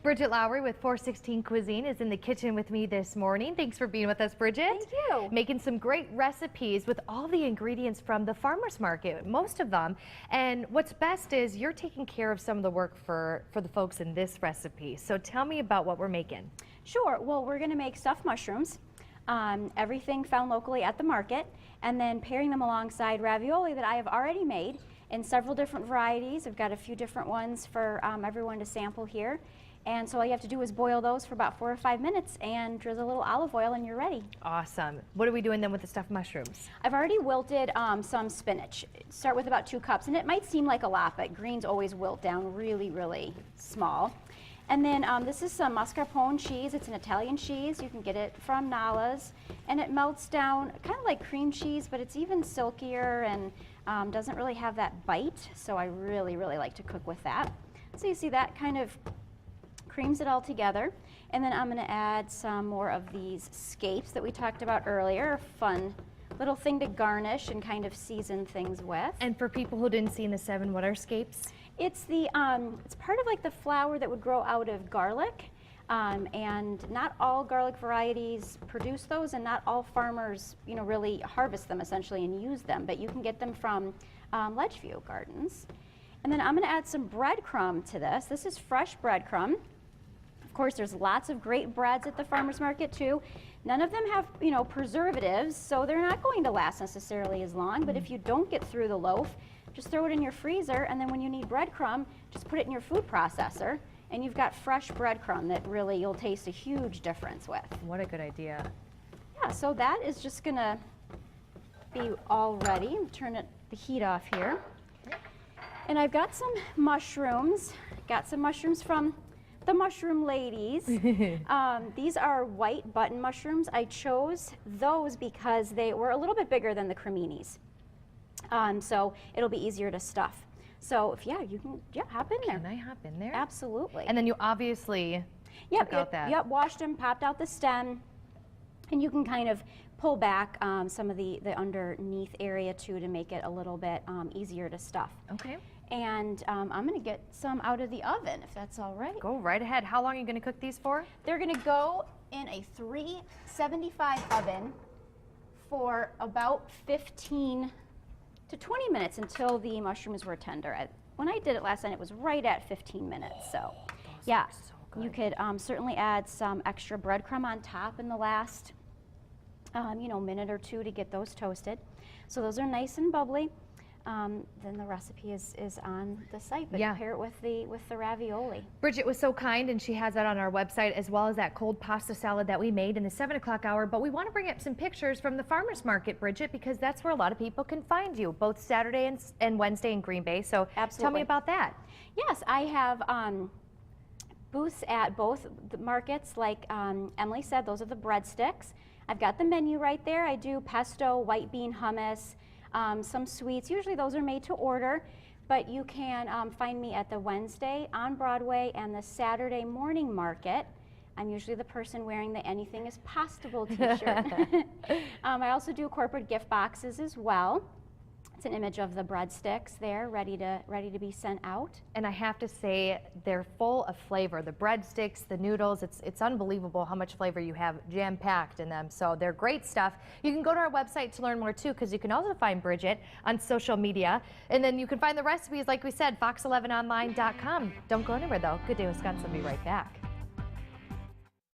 Bridgett Lowery with 416 Cuisine is in the kitchen with me this morning. Thanks for being with us, Bridgett. Thank you. Making some great recipes with all the ingredients from the farmer's market, most of them. And what's best is you're taking care of some of the work for the folks in this recipe. So tell me about what we're making. Sure. Well, we're going to make stuffed mushrooms, everything found locally at the market, and then pairing them alongside ravioli that I have already made in several different varieties. I've got a few different ones for everyone to sample here. And so all you have to do is boil those for about 4 or 5 minutes and drizzle a little olive oil and you're ready. Awesome. What are we doing then with the stuffed mushrooms? I've already wilted some spinach. Start with about 2 cups, and it might seem like a lot, but greens always wilt down really, really small. And then this is some mascarpone cheese. It's an Italian cheese. You can get it from Nala's, and it melts down kind of like cream cheese, but it's even silkier and doesn't really have that bite. So I really, really like to cook with that. So you see that kind of creams it all together. And then I'm going to add some more of these scapes that we talked about earlier. A fun little thing to garnish and kind of season things with. And for people who didn't see in the 7, what are scapes? It's the it's part of like the flower that would grow out of garlic, and not all garlic varieties produce those, and not all farmers, you know, really harvest them essentially and use them. But you can get them from Ledgeview Gardens. And then I'm going to add some breadcrumb to this. This is fresh breadcrumb. Of course, there's lots of great breads at the farmer's market too. None of them have, you know, preservatives, so they're not going to last necessarily as long. But if you don't get through the loaf, just throw it in your freezer, and then when you need breadcrumb, just put it in your food processor, and you've got fresh breadcrumb that really you'll taste a huge difference with. What a good idea. Yeah, so that is just gonna be all ready. Turn the heat off here. And I've got some mushrooms. Got some mushrooms from the Mushroom Ladies. These are white button mushrooms. I chose those because they were a little bit bigger than the creminis. So it'll be easier to stuff. So if you can hop in there. Can I hop in there? Absolutely. And then you obviously took out that. Yep, washed them, popped out the stem, and you can kind of pull back some of the underneath area too to make it a little bit easier to stuff. Okay. And I'm going to get some out of the oven, if that's all right. Go right ahead. How long are you going to cook these for? They're going to go in a 375 oven for about 15 to 20 minutes until the mushrooms were tender. When I did it last night, it was right at 15 minutes. So, yeah, so you could certainly add some extra breadcrumb on top in the last, minute or 2 to get those toasted. So those are nice and bubbly. Then the recipe is on the site, but pair it with the ravioli. Bridgett was so kind, and she has that on our website, as well as that cold pasta salad that we made in the 7 o'clock hour. But we want to bring up some pictures from the farmers market, Bridgett, because that's where a lot of people can find you, both Saturday and Wednesday in Green Bay. So tell me about that. Yes, I have booths at both the markets. Like Emily said, those are the breadsticks. I've got the menu right there. I do pesto, white bean hummus, some sweets. Usually those are made to order, but you can find me at the Wednesday on Broadway and the Saturday morning market. I'm usually the person wearing the Anything is Possible t-shirt. I also do corporate gift boxes as well. It's an image of the breadsticks there, ready to be sent out. And I have to say, they're full of flavor. The breadsticks, the noodles, it's unbelievable how much flavor you have jam-packed in them. So they're great stuff. You can go to our website to learn more too, because you can also find Bridgett on social media. And then you can find the recipes, like we said, fox11online.com. Don't go anywhere though. Good Day Wisconsin will be right back.